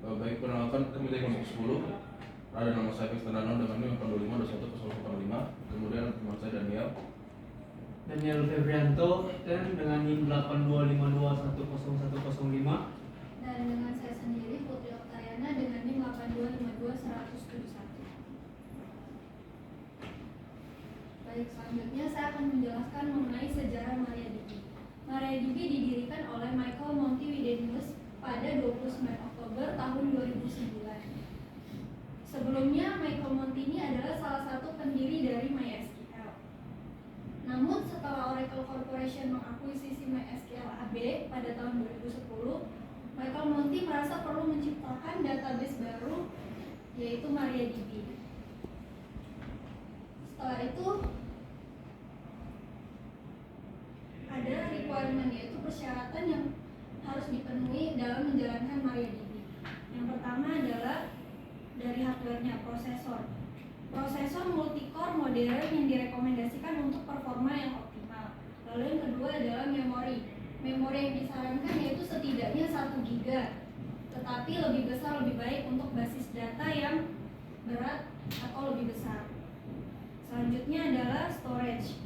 Baik, perkenalkan kami dari kelompok 10. Ada nama saya Fistanano dengan NIM 825210085. Kemudian teman saya Daniel Febrianto dengan NIM 825210105. Dan dengan saya sendiri Putri Oktariana dengan NIM 8252171. Baik, selanjutnya saya akan menjelaskan mengenai sejarah MariaDB. MariaDB didirikan oleh Michael Monti-Widenius pada 29 Oktober tahun 2009. Sebelumnya, Michael Monti ini adalah salah satu pendiri dari MySQL. Namun setelah Oracle Corporation mengakuisisi MySQL AB pada tahun 2010, Michael Monti merasa perlu menciptakan database baru, yaitu MariaDB. Setelah itu ada requirement, yaitu persyaratan yang harus dipenuhi dalam menjalankan MariaDB. Yang pertama adalah dari hardware-nya, prosesor. Prosesor multi-core modern yang direkomendasikan untuk performa yang optimal. Lalu yang kedua adalah memori. Memori yang disarankan yaitu setidaknya 1 GB, tetapi lebih besar lebih baik untuk basis data yang berat atau lebih besar. Selanjutnya adalah storage.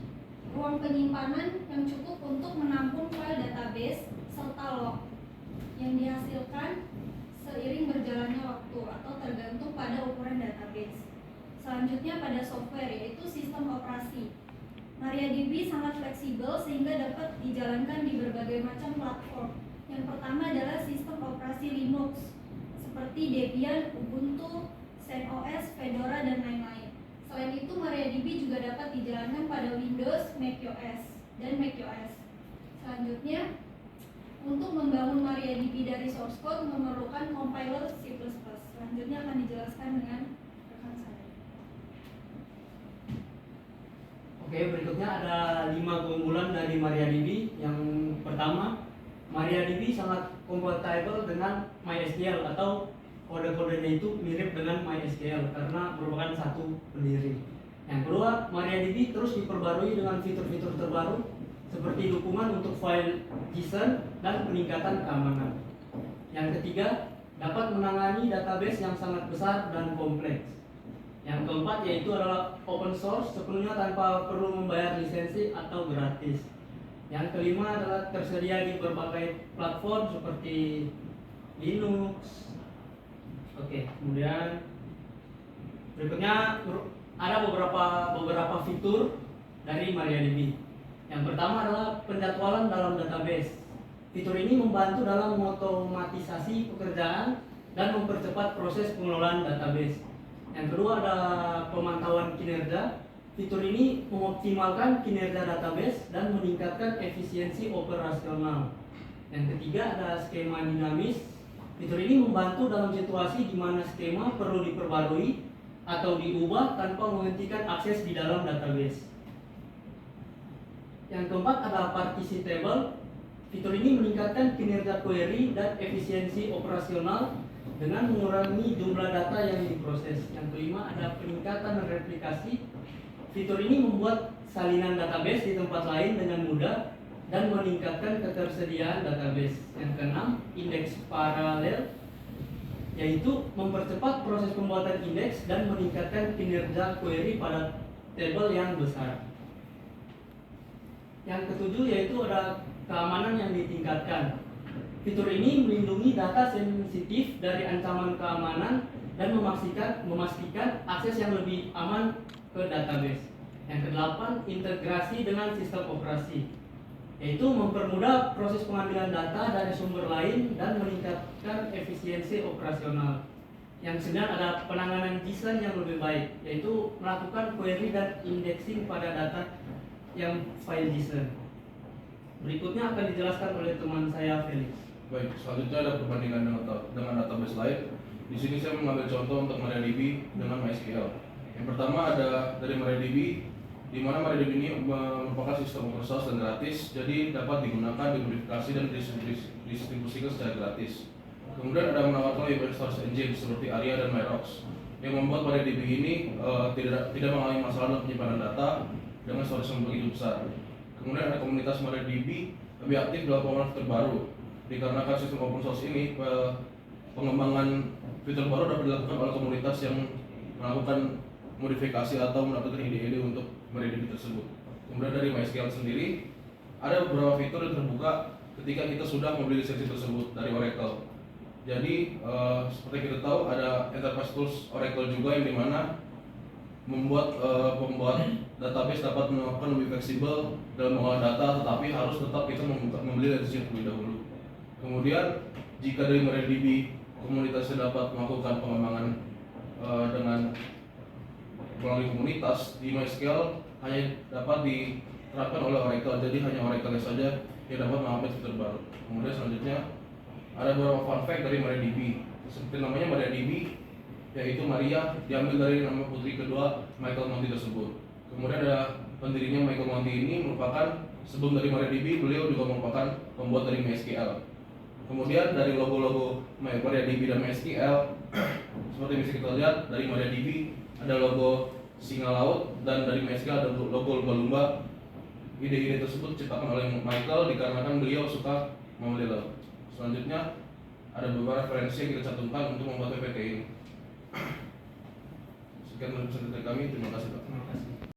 Ruang penyimpanan yang cukup untuk menampung file database serta log yang dihasilkan seiring berjalannya waktu atau tergantung pada ukuran database. Selanjutnya pada software, yaitu sistem operasi. MariaDB sangat fleksibel sehingga dapat dijalankan di berbagai macam platform. Yang pertama adalah sistem operasi Linux seperti Debian, Ubuntu, CentOS, Fedora, dan lain-lain. Selain itu, MariaDB juga dapat dijalankan pada Windows, macOS, dan macOS. Selanjutnya, untuk membangun MariaDB dari source code memerlukan compiler C++. Selanjutnya akan dijelaskan dengan rekan saya. Oke, berikutnya ada 5 keunggulan dari MariaDB. Yang pertama, MariaDB sangat kompatibel dengan MySQL atau kode-kodenya itu mirip dengan MySQL karena merupakan satu pendiri. Yang kedua, MariaDB terus diperbarui dengan fitur-fitur terbaru seperti dukungan untuk file JSON dan peningkatan keamanan. Yang ketiga, dapat menangani database yang sangat besar dan kompleks. Yang keempat yaitu adalah open source sepenuhnya tanpa perlu membayar lisensi atau gratis. Yang kelima adalah tersedia di berbagai platform seperti Linux. Oke, kemudian berikutnya ada beberapa fitur dari MariaDB. Yang pertama adalah penjadwalan dalam database. Fitur ini membantu dalam mengotomatisasi pekerjaan dan mempercepat proses pengelolaan database. Yang kedua ada pemantauan kinerja. Fitur ini mengoptimalkan kinerja database dan meningkatkan efisiensi operasional. Yang ketiga ada skema dinamis. Fitur ini membantu dalam situasi di mana skema perlu diperbarui atau diubah tanpa menghentikan akses di dalam database. Yang keempat ada partisi table. Fitur ini meningkatkan kinerja query dan efisiensi operasional dengan mengurangi jumlah data yang diproses. Yang kelima ada peningkatan replikasi. Fitur ini membuat salinan database di tempat lain dengan mudah dan meningkatkan ketersediaan database. Yang keenam, indeks paralel, yaitu mempercepat proses pembuatan indeks dan meningkatkan kinerja query pada tabel yang besar. Yang ketujuh yaitu ada keamanan yang ditingkatkan. Fitur ini melindungi data sensitif dari ancaman keamanan dan memastikan akses yang lebih aman ke database. Yang kedelapan, integrasi dengan sistem operasi, yaitu mempermudah proses pengambilan data dari sumber lain dan meningkatkan efisiensi operasional. Yang kesembilan ada penanganan JSON yang lebih baik, yaitu melakukan query dan indexing pada data yang file JSON. Berikutnya akan dijelaskan oleh teman saya Felix. Baik, selanjutnya ada perbandingan dengan database lain. Di sini saya mengambil contoh untuk MariaDB dengan MySQL. Yang pertama ada dari MariaDB, di mana MariaDB ini merupakan sistem open source dan gratis, jadi dapat digunakan, dimodifikasi dan didistribusikan secara gratis. Kemudian ada menawarkan web storage engine seperti Aria dan Myrox, yang membuat MariaDB ini tidak mengalami masalah dalam penyimpanan data dengan storage yang begitu besar. Kemudian ada komunitas MariaDB lebih aktif dalam penggunaan terbaru, dikarenakan sistem open source ini pengembangan fitur baru dapat dilakukan oleh komunitas yang melakukan modifikasi atau mendapatkan ide-ide untuk MariaDB tersebut. Kemudian dari MySQL sendiri ada beberapa fitur yang terbuka ketika kita sudah membeli lisensi tersebut dari Oracle. Jadi seperti kita tahu ada Enterprise Tools Oracle juga yang dimana membuat pembuat database dapat melakukan lebih fleksibel dalam mengolah data, tetapi harus tetap kita membeli lisensi terlebih dahulu. Kemudian jika dari MariaDB komunitasnya dapat melakukan pengembangan dengan melalui komunitas, di MySQL hanya dapat diterapkan oleh Oracle, jadi hanya Oracle saja yang dapat mengambil fitur baru. Kemudian selanjutnya ada beberapa fun fact dari MariaDB. Seperti namanya MariaDB, yaitu Maria diambil dari nama putri kedua Michael Monty tersebut. Kemudian ada pendirinya Michael Monty ini merupakan sebelum dari MariaDB beliau juga merupakan pembuat dari MySQL. Kemudian dari logo-logo MariaDB dan MySQL seperti bisa kita lihat dari MariaDB ada logo singa laut dan dari MySQL ada logo lumba-lumba. Ide-ide tersebut diciptakan oleh Michael dikarenakan beliau suka memelihara laut. Selanjutnya ada beberapa referensi yang kita cantumkan untuk membuat PPT ini. Sekian dari kami, terima kasih Pak. Terima kasih.